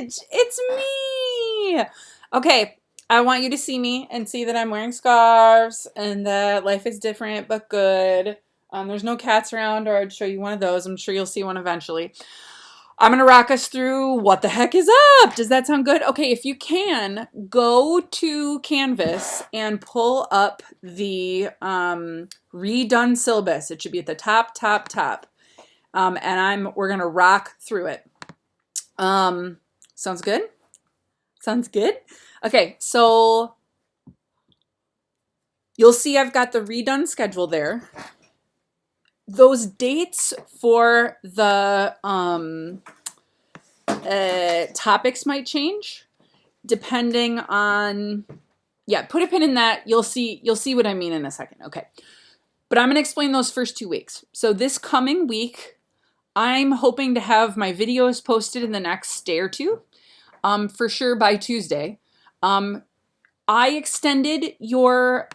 Paige! It's me! Okay, I want you to see me and see that I'm wearing scarves and that life is different but good. There's no cats around, or I'd show you one of those. I'm sure you'll see one eventually. I'm going to rock us through what the heck is up. Does that sound good? Okay, if you can, go to Canvas and pull up the redone syllabus. It should be at the top. And we're going to rock through it. Sounds good? Sounds good? Okay, so you'll see I've got the redone schedule there. Those dates for the topics might change depending on, yeah, put a pin in that. You'll see what I mean in a second. Okay. But I'm going to explain those first 2 weeks. So this coming week, I'm hoping to have my videos posted in the next day or two, for sure by Tuesday. I extended your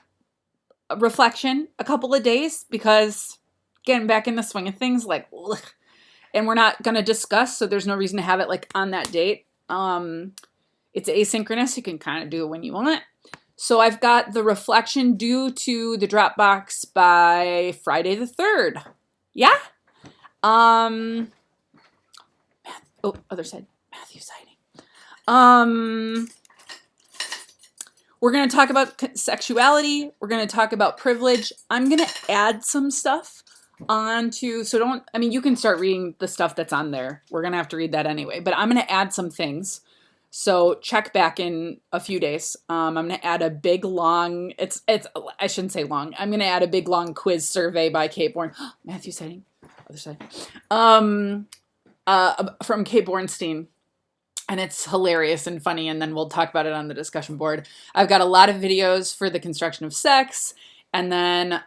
reflection a couple of days because getting back in the swing of things, like, ugh, and we're not going to discuss, so there's no reason to have it like on that date. It's asynchronous. You can kind of do it when you want. So I've got the reflection due to the Dropbox by Friday the 3rd. Yeah? Oh, other side. Matthew's hiding. We're going to talk about sexuality. We're going to talk about privilege. I'm going to add some stuff onto, you can start reading the stuff that's on there. We're going to have to read that anyway, but I'm going to add some things. So check back in a few days. I'm going to add a big long, I shouldn't say long. I'm going to add a big long quiz survey by Kate Born. Matthew's hiding. Other side. From Kate Bornstein. And it's hilarious and funny, and then we'll talk about it on the discussion board. I've got a lot of videos for the construction of sex, and then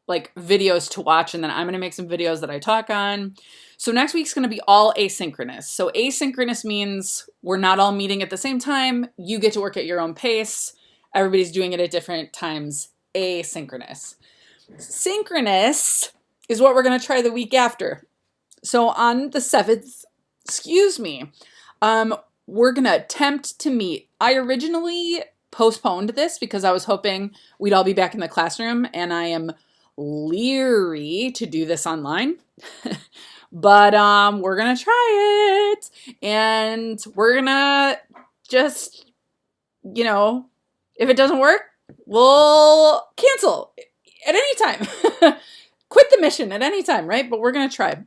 like videos to watch, and then I'm going to make some videos that I talk on. So next week's going to be all asynchronous. So asynchronous means we're not all meeting at the same time. You get to work at your own pace. Everybody's doing it at different times. Asynchronous. Synchronous is what we're going to try the week after. So on the 7th, we're going to attempt to meet. I originally postponed this because I was hoping we'd all be back in the classroom, and I am leery to do this online. But we're going to try it, and we're going to just, if it doesn't work, we'll cancel at any time. Quit the mission at any time, right? But we're going to try.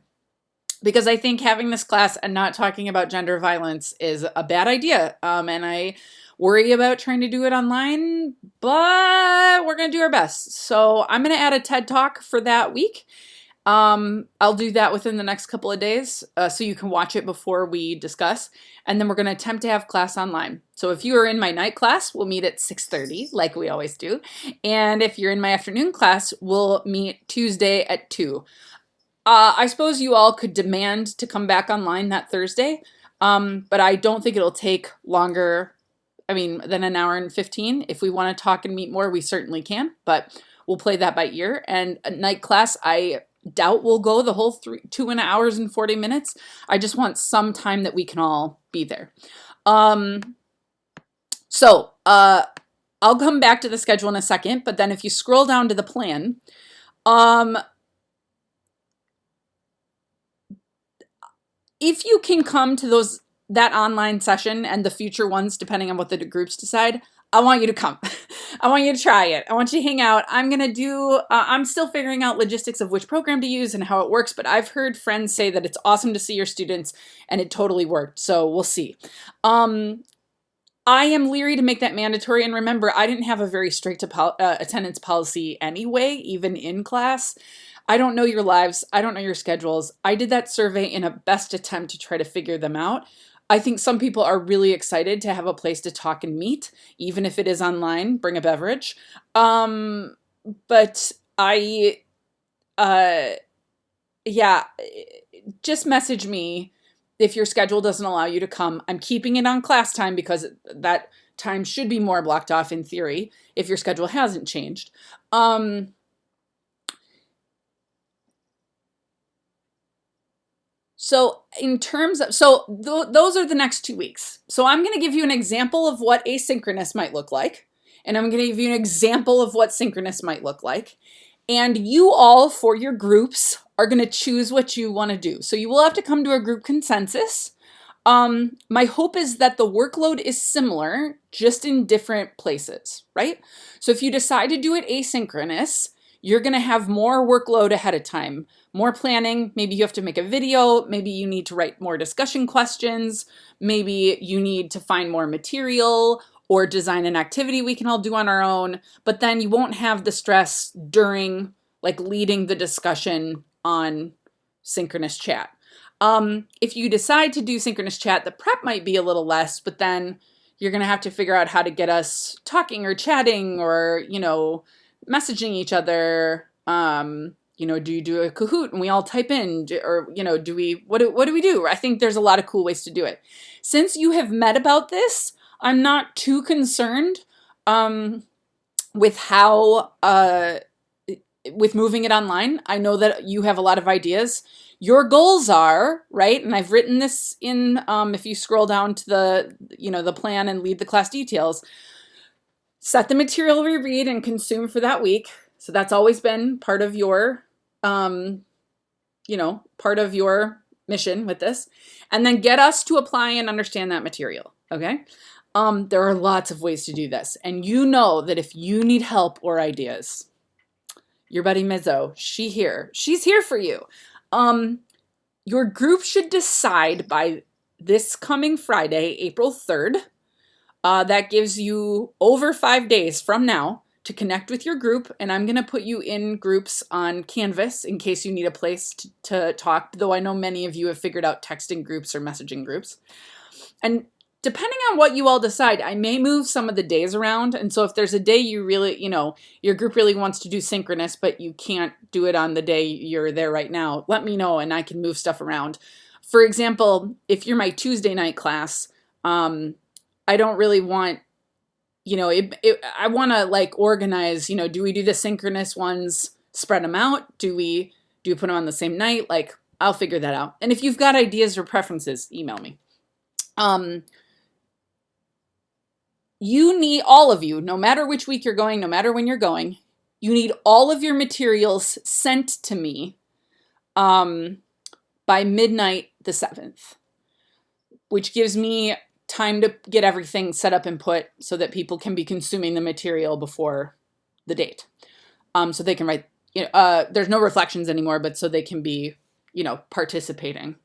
Because I think having this class and not talking about gender violence is a bad idea. And I worry about trying to do it online, but we're going to do our best. So I'm going to add a TED Talk for that week. I'll do that within the next couple of days, so you can watch it before we discuss. And then we're going to attempt to have class online. So if you are in my night class, we'll meet at 6:30, like we always do. And if you're in my afternoon class, we'll meet Tuesday at 2. I suppose you all could demand to come back online that Thursday, but I don't think it'll take longer, than an hour and 15. If we want to talk and meet more, we certainly can, but we'll play that by ear. And a night class, I doubt we'll go the whole 2 hours and 40 minutes. I just want some time that we can all be there. I'll come back to the schedule in a second, but then if you scroll down to the plan, if you can come to that online session and the future ones, depending on what the groups decide, I want you to come. I want you to try it. I want you to hang out. I'm still figuring out logistics of which program to use and how it works, but I've heard friends say that it's awesome to see your students, and it totally worked. So we'll see. I am leery to make that mandatory. And remember, I didn't have a very strict attendance policy anyway, even in class. I don't know your lives. I don't know your schedules. I did that survey in a best attempt to try to figure them out. I think some people are really excited to have a place to talk and meet, even if it is online, bring a beverage. But just message me if your schedule doesn't allow you to come. I'm keeping it on class time because that time should be more blocked off in theory if your schedule hasn't changed. So in terms of, those are the next 2 weeks. So I'm going to give you an example of what asynchronous might look like. And I'm going to give you an example of what synchronous might look like. And you all, for your groups, are going to choose what you want to do. So you will have to come to a group consensus. My hope is that the workload is similar, just in different places, right? So if you decide to do it asynchronous, you're going to have more workload ahead of time, more planning. Maybe you have to make a video. Maybe you need to write more discussion questions. Maybe you need to find more material or design an activity we can all do on our own. But then you won't have the stress during, like, leading the discussion on synchronous chat. If you decide to do synchronous chat, the prep might be a little less, but then you're going to have to figure out how to get us talking or chatting or, messaging each other. Do you do a Kahoot and we all type in, or, what do we do? I think there's a lot of cool ways to do it. Since you have met about this, I'm not too concerned, with how, with moving it online. I know that you have a lot of ideas. Your goals are, right? And I've written this in, if you scroll down to the plan and lead the class details, set the material we read and consume for that week. So that's always been part of your, part of your mission with this. And then get us to apply and understand that material, okay? There are lots of ways to do this. And you know that if you need help or ideas, your buddy Mizzo, she's here for you. Your group should decide by this coming Friday, April 3rd. That gives you over 5 days from now to connect with your group. And I'm going to put you in groups on Canvas in case you need a place to talk, though I know many of you have figured out texting groups or messaging groups. And depending on what you all decide, I may move some of the days around. And so if there's a day you really, your group really wants to do synchronous, but you can't do it on the day you're there right now, let me know and I can move stuff around. For example, if you're my Tuesday night class, I don't really want, I want to organize, do we do the synchronous ones, spread them out? Do we put them on the same night? I'll figure that out. And if you've got ideas or preferences, email me. You need, all of you, no matter which week you're going, no matter when you're going, you need all of your materials sent to me by midnight the 7th, which gives me time to get everything set up and put so that people can be consuming the material before the date. So they can write, there's no reflections anymore, but so they can be, participating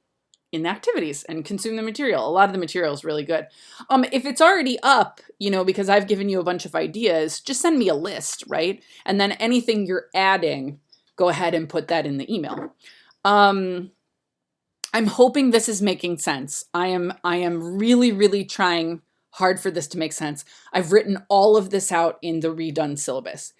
in the activities and consume the material. A lot of the material is really good. If it's already up, because I've given you a bunch of ideas, just send me a list, right? And then anything you're adding, go ahead and put that in the email. I'm hoping this is making sense. I am really, really trying hard for this to make sense. I've written all of this out in the redone syllabus.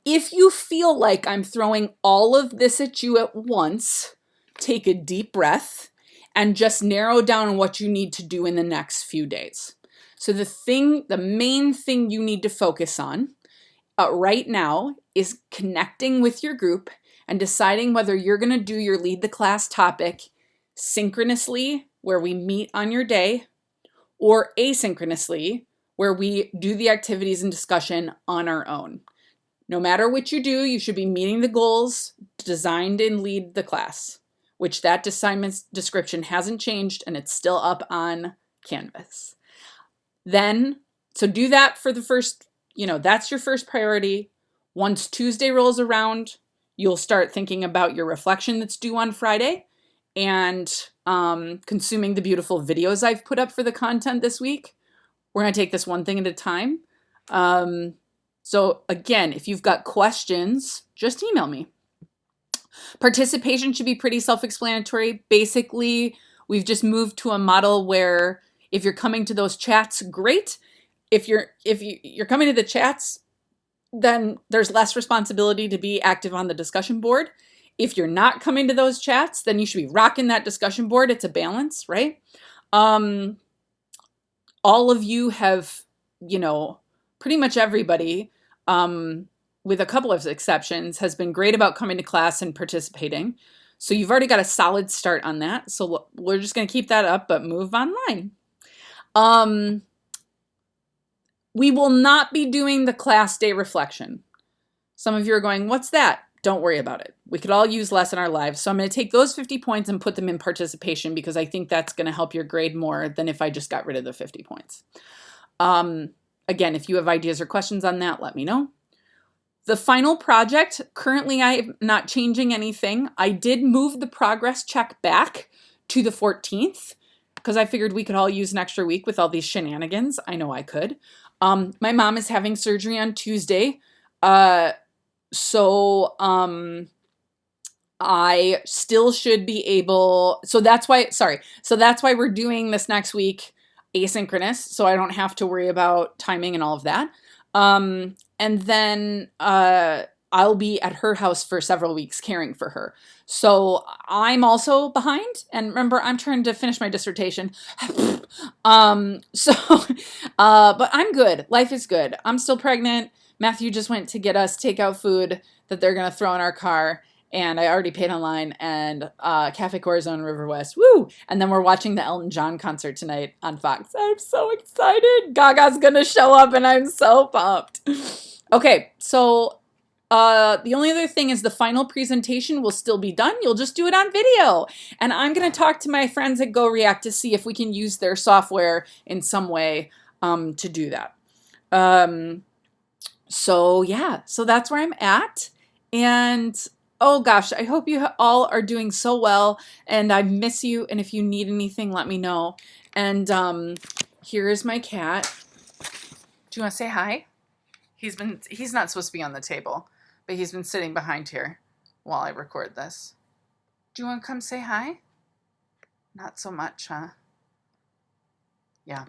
If you feel like I'm throwing all of this at you at once, take a deep breath and just narrow down what you need to do in the next few days. So the main thing you need to focus on right now is connecting with your group and deciding whether you're going to do your lead the class topic synchronously, where we meet on your day, or asynchronously, where we do the activities and discussion on our own. No matter what you do, you should be meeting the goals designed in lead the class, which that assignment description hasn't changed and it's still up on Canvas. Then, so do that for the first, that's your first priority. Once Tuesday rolls around, you'll start thinking about your reflection that's due on Friday and consuming the beautiful videos I've put up for the content this week. We're going to take this one thing at a time. So again, if you've got questions, just email me. Participation should be pretty self-explanatory. Basically, we've just moved to a model where if you're coming to those chats, great. If you're coming to the chats, then there's less responsibility to be active on the discussion board. If you're not coming to those chats, then you should be rocking that discussion board. It's a balance, right? All of you have, pretty much everybody, with a couple of exceptions, has been great about coming to class and participating. So you've already got a solid start on that. So we're just going to keep that up, but move online. We will not be doing the class day reflection. Some of you are going, what's that? Don't worry about it. We could all use less in our lives. So I'm going to take those 50 points and put them in participation because I think that's going to help your grade more than if I just got rid of the 50 points. Again, if you have ideas or questions on that, let me know. The final project, currently I'm not changing anything. I did move the progress check back to the 14th because I figured we could all use an extra week with all these shenanigans. I know I could. My mom is having surgery on Tuesday. So I still should be able, so that's why we're doing this next week asynchronous, so I don't have to worry about timing and all of that. And then I'll be at her house for several weeks caring for her. So I'm also behind. And remember, I'm trying to finish my dissertation. But I'm good. Life is good. I'm still pregnant. Matthew just went to get us takeout food that they're going to throw in our car. And I already paid online, and Cafe Corazon River West. Woo! And then we're watching the Elton John concert tonight on Fox. I'm so excited. Gaga's going to show up, and I'm so pumped. Okay, so the only other thing is the final presentation will still be done. You'll just do it on video. And I'm going to talk to my friends at GoReact to see if we can use their software in some way to do that. So yeah, so that's where I'm at. And oh gosh, I hope you all are doing so well, and I miss you, and if you need anything, let me know. And here is my cat. Do you want to say hi? He's not supposed to be on the table, but he's been sitting behind here while I record this. Do you want to come say hi? Not so much, huh? Yeah.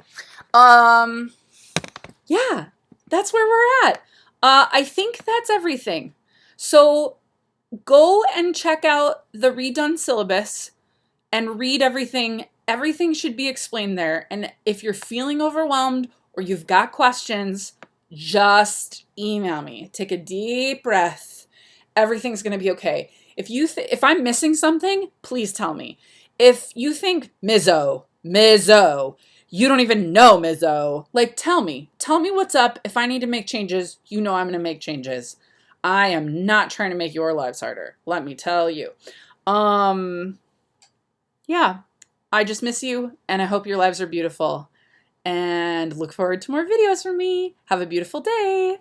Yeah, that's where we're at. I think that's everything. So go and check out the redone syllabus and read everything. Everything should be explained there. And if you're feeling overwhelmed or you've got questions, just email me. Take a deep breath. Everything's going to be okay. If I'm missing something, please tell me. If you think Mizzo, you don't even know Mizzo, like tell me what's up. If I need to make changes, you know I'm going to make changes. I am not trying to make your lives harder. Let me tell you. Yeah, I just miss you, and I hope your lives are beautiful. And look forward to more videos from me. Have a beautiful day.